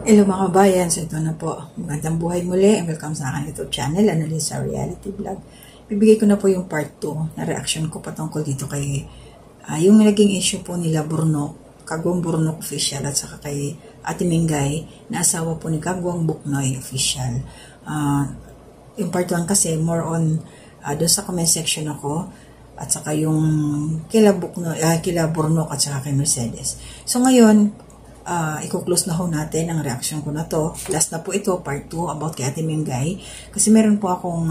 Hello mga kabayan, so ito na po. Magandang buhay muli. Welcome sa akin YouTube channel, Annalisa Reality Vlog. Bibigay ko na po yung part 2 na reaction ko patungkol dito kay yung naging issue po nila Burnok, Kagwang Burnok official at saka kay Ate Mingay na asawa po ni Kagwang Buknoy official. Yung part 1 kasi more on doon sa comment section ako at saka yung kila Burnok at saka kay Mercedes. So ngayon, i-close na ho natin ang reaction ko na to. Last na po ito, part 2 about kay Ate Mingay. Kasi meron po akong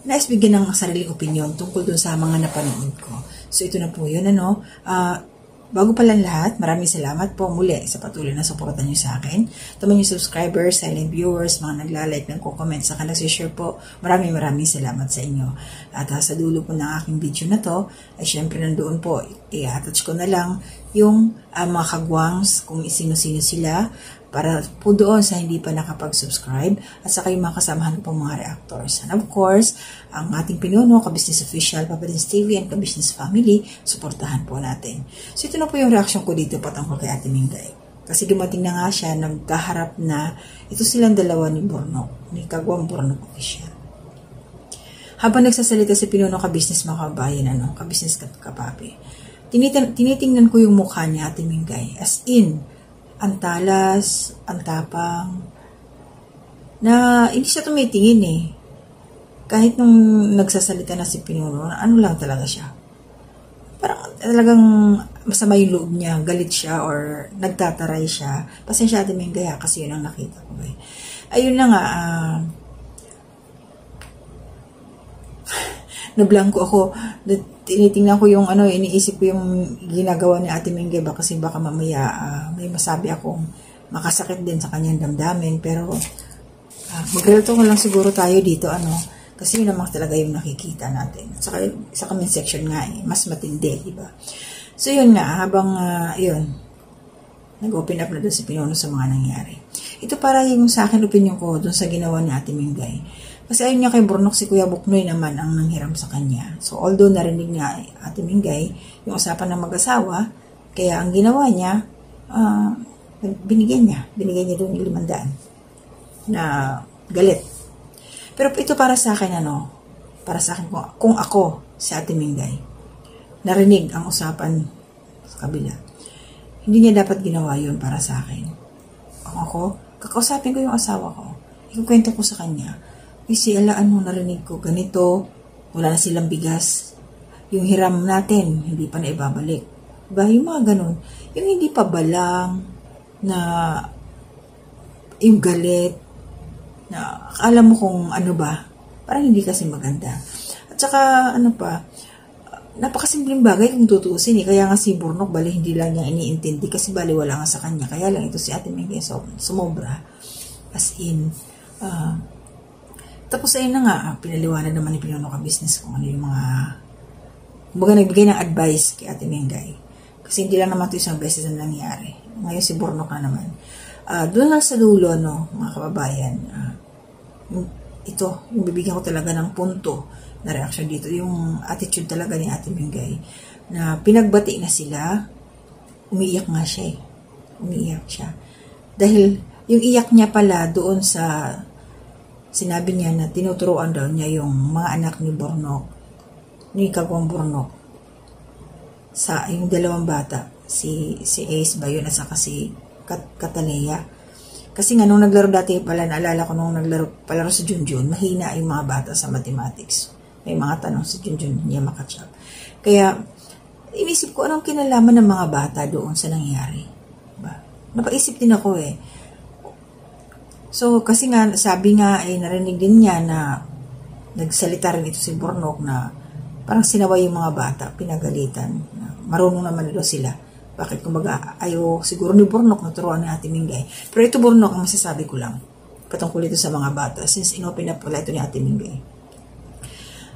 nais bigyan ng sariling opinion tungkol dun sa mga napanood ko. So ito na po yun, ano. Bago pa lang lahat, maraming salamat po muli sa patuloy na suporta niyo sa akin. Tumang yung subscribers, silent viewers, mga nagla-like, nagko-comment, saka nagsishare po. Maraming salamat sa inyo. At sa dulo po ng aking video na to, ay syempre nandoon po, i-attach ko na lang yung mga kagwangs, kung sino-sino sila, para po doon sa hindi pa nakapag-subscribe at saka yung mga kasamahan ko pong mga reactors. And of course, ang ating pinuno, Ka-Business Official, Papa Dins TV, and Ka-Business Family, suportahan po natin. So ito na po yung reaction ko dito patungkol kay Ate Mingay. Kasi dumating na nga siya, nagkaharap na ito silang dalawa ni Burnok, ni Kagwang Burnok Official. Habang nagsasalita si pinuno Ka-Business mga kabayan, Ka-Business Kapapi, tinitingnan ko yung mukha ni Ate Mingay, as in, ang talas, ang tapang, na hindi siya tumitingin eh. Kahit nung nagsasalita na si Pinuno, ano lang talaga siya. Parang talagang masama yung loob niya, galit siya or nagtataray siya. Pasensya Ate Mingay kasi yun ang nakita ko eh. Ayun na nga, nablangko ako. Tinitingnan ko yung iniisip ko yung ginagawa ni Ate Mingay ba kasi baka mamaya may masabi akong makasakit din sa kanyang damdamin, pero magreto ko lang siguro tayo dito kasi yun naman talaga yung nakikita natin. At saka sa comment section nga mas matindi, di ba? So yun nga, habang yun nag-open up na doon si Pinuno sa mga nangyari. Ito para yung sa akin opinion ko doon sa ginawa ni Ate Mingay. Kasi ayun niya kay Burnok, si Kuya Buknoy naman ang nanghiram sa kanya. So, although narinig niya Ate Mingay, yung usapan ng mag-asawa, kaya ang ginawa niya, binigyan niya doon yung 500 na galit. Pero ito para sa akin, para sa akin, kung ako, si Ate Mingay, narinig ang usapan sa kabila, hindi niya dapat ginawa yun para sa akin. Kung ako, kakausapin ko yung asawa ko, ikukwento ko sa kanya, kasi alaan mo, narinig ko, ganito, wala na silang bigas. Yung hiram natin, hindi pa na ibabalik. Diba? Yung mga ganun. Yung hindi pa balang, na yung galit, na akala mo kung ano ba, parang hindi kasi maganda. At saka, napakasimpleng bagay kung tutuusin eh. Kaya nga si Burnok, bali hindi lang niya iniintindi kasi bali wala nga sa kanya. Kaya lang ito si Ate Mingay sumobra. As in, tapos ayun na nga, pinaliwanag naman ni Pinuno Ka-Business kung ano yung mga nagbigay ng advice kay Ate Mingay. Kasi hindi lang naman ito isang beses na nangyari. Ngayon si Burnok na naman. Doon lang sa dulo, mga kababayan, ito, yung bibigyan ko talaga ng punto na reaction dito, yung attitude talaga ni Ate Mingay, na pinagbati na sila, umiiyak nga siya eh. Umiiyak siya. Dahil yung iyak niya pala doon sa sinabi niya na tinuturuan daw niya yung mga anak ni Burnok, ni Kagwang Burnok, sa yung dalawang bata, si Ace ba yun at saka si Catalea. Kasi nga nung naglaro dati pala, naalala ko nung palaro si Junjun, mahina yung mga bata sa mathematics. May mga tanong si Junjun, niya makachap. Kaya inisip ko anong kinalaman ng mga bata doon sa nangyari. Diba? Napaisip din ako eh. So, kasi nga, sabi nga, narinig din niya na nagsalita rin ito si Burnok na parang sinaway yung mga bata, pinagalitan. Marunong naman ito sila. Bakit? Kumbaga, ayaw siguro ni Burnok na turuan ni Ate Mingay. Pero ito Burnok, ang masasabi ko lang, patungkol ito sa mga bata, since inopen up pala ito ni Ate Mingay.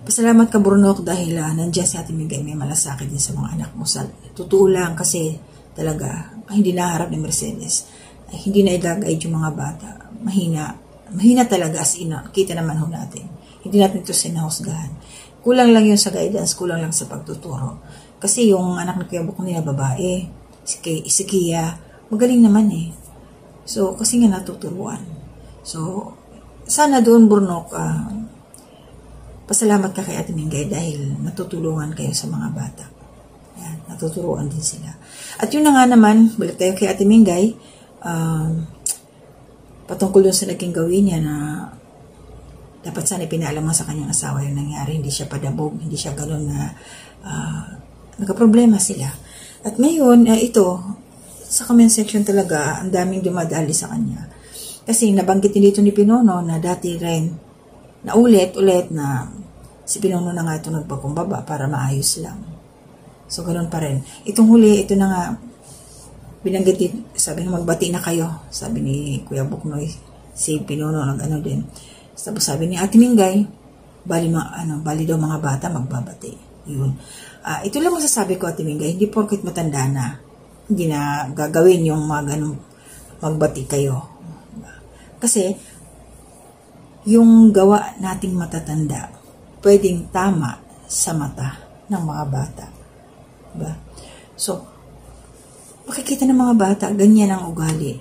Pasalamat ka Burnok dahil nandiyan si Ate Mingay, may malasakit din sa mga anak mo. Totoo lang kasi talaga, hindi naharap ni Mercedes. Hindi na i-guide yung mga bata. Mahina talaga as in, kita naman ho natin. Hindi natin ito sinahusgahan. Kulang lang yun sa guidance, kulang lang sa pagtuturo. Kasi yung anak ni Kuya Buknoy na babae, si Kia, magaling naman eh. So, kasi nga natuturuan. So, sana doon, Burnok, pasalamat ka kay Ate Mingay dahil natutulungan kayo sa mga bata. Yan, natuturuan din sila. At yun na nga naman, balik tayo kay Ate Mingay, patungkol dun sa naging gawin niya na dapat sana pinaalam sa kanyang asawa yung nangyari. Hindi siya padabog, hindi siya gano'n na nagka-problema sila. At ngayon, ito, sa comment section talaga, ang daming dumadali sa kanya. Kasi nabanggit din dito ni Pinono na dati rin, na ulit na si Pinono na nga ito nagpakumbaba para maayos lang. So, ganoon pa rin. Itong huli, ito na nga, binanggit din, sabi nga magbati na kayo, sabi ni Kuya Buknoy, si Pinono, nag-ano din. Tapos sabi ni Ate Mingay, bali daw mga bata magbabati. Yun. Ito lang masasabi ko, Ate Mingay, hindi porket matanda na, hindi na gagawin yung mga ganun, magbati kayo. Kasi, yung gawa nating matatanda, pwedeng tama sa mata ng mga bata. Diba? So, makikita ng mga bata, ganyan ang ugali.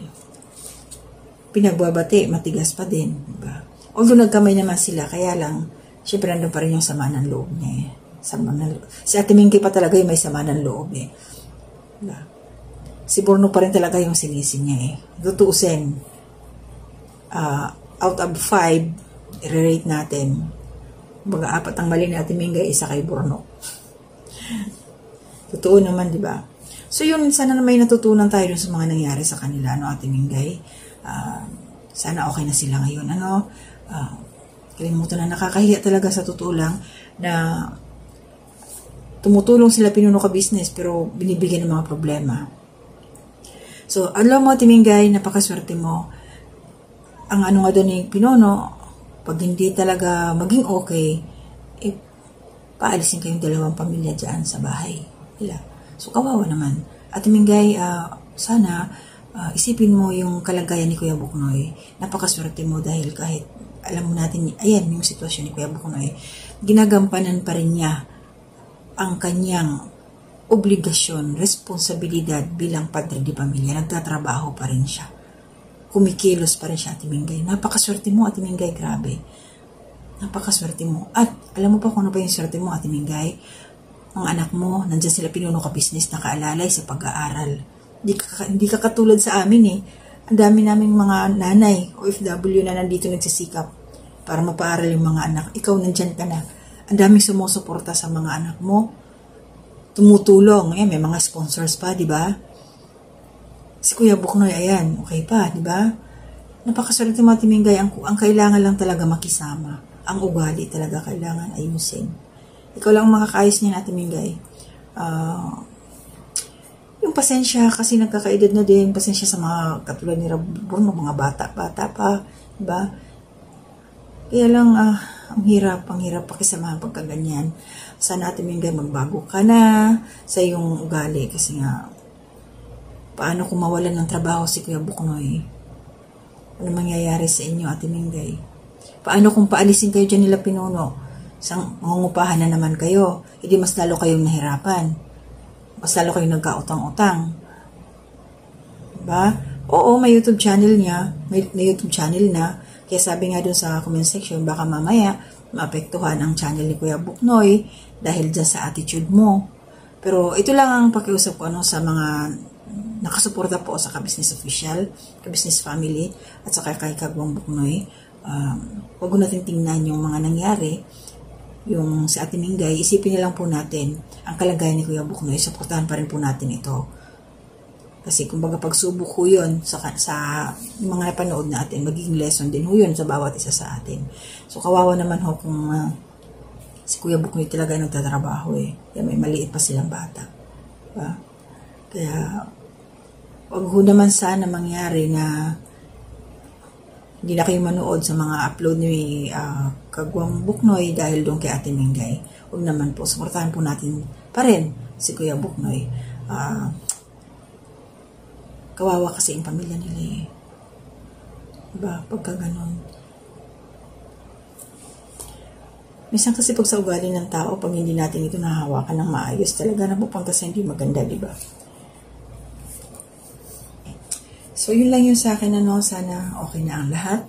Pinagbabati, matigas pa din. Diba? Although nagkamay naman sila, kaya lang, syempre nandun pa rin yung sama ng loob niya. Si Ate Mingay pa talaga yung may sama ng loob eh. Diba? Si Borno pa rin talaga yung sinisi niya eh. Tutuusin, out of 5, i-rate natin. Baga 4 ang mali ni Ate Mingay, 1 kay Borno. Totoo naman, di ba? So yun, sana na may natutunan tayo dun sa mga nangyari sa kanila, no, Ate Mingay. Sana okay na sila ngayon, ano. Kalimutan na, nakakahiya talaga sa totoo lang na tumutulong sila Pinuno ka business pero binibigyan ng mga problema. So, alam mo, Ate Mingay, napakaswerte mo. Ang ano nga doon ni Pinono, pag hindi talaga maging okay, paalisin kayong 2 pamilya dyan sa bahay nila. So, kawawa naman. Ate Mingay, sana isipin mo yung kalagayan ni Kuya Buknoy. Napakaswerte mo dahil kahit alam mo natin, ayan yung sitwasyon ni Kuya Buknoy, ginagampanan pa rin niya ang kanyang obligasyon, responsibilidad bilang padre di pamilya. Nagtatrabaho pa rin siya. Kumikilos pa rin siya, Ate Mingay. Napakaswerte mo, Ate Mingay, grabe. Napakaswerte mo. At alam mo pa kung ano pa yung swerte mo, Ate Mingay? Ang anak mo, nandyan sila Pinuno ka business, nakaalalay sa pag-aaral. Hindi ka katulad sa amin eh. Ang dami naming mga nanay, OFW na nandito nagsisikap para mapaaral yung mga anak. Ikaw nandyan ka na. Ang daming sumusuporta sa mga anak mo. Tumutulong. May mga sponsors pa, di ba? Si Kuya Buknoy, ayan, okay pa, di ba? Napakaswerte mo, Ate Mingay. Ang kailangan lang talaga makisama. Ang ugali talaga kailangan ayusin. Ikaw lang makakaayos niya, Ate Mingay. Yung pasensya, kasi nagkakaedad na din, pasensya sa mga katulad ni Rabon, mga bata pa, diba? Kaya lang, ang hirap pakisamahan pagkaganyan. Sana, Ate Mingay, magbago ka na sa iyong ugali, kasi nga, paano kung mawalan ng trabaho si Kuya Buknoy? Ano mangyayari sa inyo, Ate Mingay? Paano kung paalisin kayo dyan nila Pinono? Sang mangungupahan na naman kayo, hindi mas lalo kayong nahirapan. Mas lalo kayong nagkautang-utang. Diba? Oo, may YouTube channel niya. May YouTube channel na. Kaya sabi nga dun sa comment section, baka mamaya maapektuhan ang channel ni Kuya Buknoy dahil dyan sa attitude mo. Pero ito lang ang pakiusap ko sa mga nakasuporta po sa Ka-Business Official, Ka-Business Family, at saka kay Kagwang Buknoy. Huwag natin tingnan yung mga nangyari. Yung sa Ate Mingay, isipin na lang po natin ang kalagayan ni Kuya Buknoy, suportahan pa rin po natin ito. Kasi kumbaga pagsubok ko yun sa mga napanood natin, magiging lesson din ho yun sa bawat isa sa atin. So kawawa naman ho kung si Kuya Buknoy talaga nagtatrabaho eh. Kaya may maliit pa silang bata. Diba? Kaya wag ho naman sana mangyari na hindi na kayo manood sa mga upload ni Kagwang Buknoy dahil doon kay Ate Mingay. Huwag naman po, suportahan po natin pa rin si Kuya Buknoy. Kawawa kasi yung pamilya nila eh. Diba? Pagka ganon. Minsan kasi pag sa ugali ng tao, pag hindi natin ito nahawakan ng maayos, talaga napupunta sa hindi maganda, diba? So, yun lang yung sa akin, sana okay na ang lahat.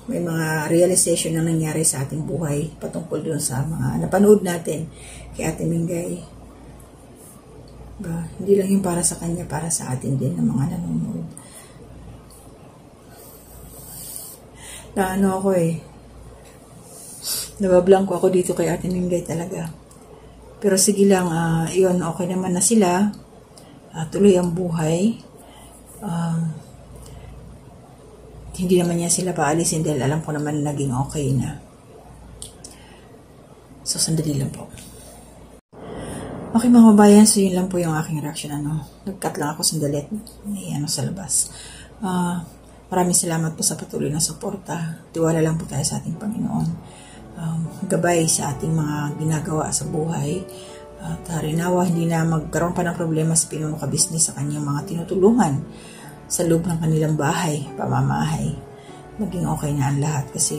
May mga realization na nangyari sa ating buhay patungkol doon sa mga napanood natin kay Ate Mingay. Hindi lang yung para sa kanya, para sa atin din ng mga nanonood. Ako nabablanko ako dito kay Ate Mingay talaga. Pero sige lang, yun, okay naman na sila. Tuloy ang buhay. Hindi naman niya sila paalisin dahil alam ko naman naging okay na. So, sandali lang po. Okay mga kabayan, so yun lang po yung aking reaction. Nag-cut lang ako sandali sa labas. Maraming salamat po sa patuloy na suporta. Tiwala lang po tayo sa ating Panginoon. Gabay sa ating mga ginagawa sa buhay. At harinawa, hindi na magkaroon pa ng problema sa pinuno ka business sa kanyang mga tinutulungan sa loob ng kanilang bahay, pamamahay. Maging okay na ang lahat kasi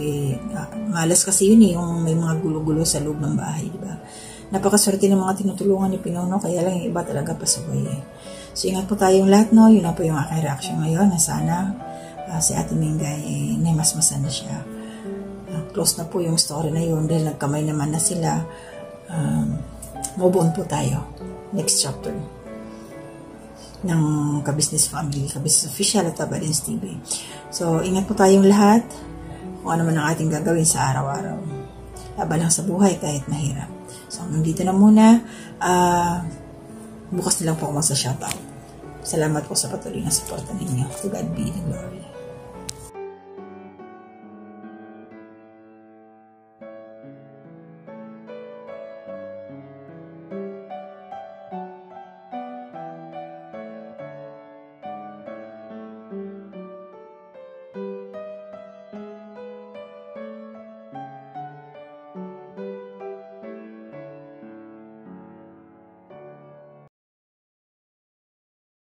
malas kasi yun yung may mga gulo-gulo sa loob ng bahay, di ba? Napakaswerte ng mga tinutulungan ni Pinuno, kaya lang yung iba talaga pasaway. So ingat po tayong lahat, Yun na po yung aking reaction ngayon na sana si Ate Mingay naimasmasan na siya. Close na po yung story na yun dahil nagkamay naman na sila. Move on po tayo. Next chapter ng Ka-Business Family, Ka-Business Official at Tabalins TV. So, ingat po tayong lahat kung ano man ang ating gagawin sa araw-araw. Laban lang sa buhay kahit mahirap. So, nandito na muna. Bukas na lang po ako sa shoutout. Salamat po sa patuloy na suporta ninyo. To God be the glory.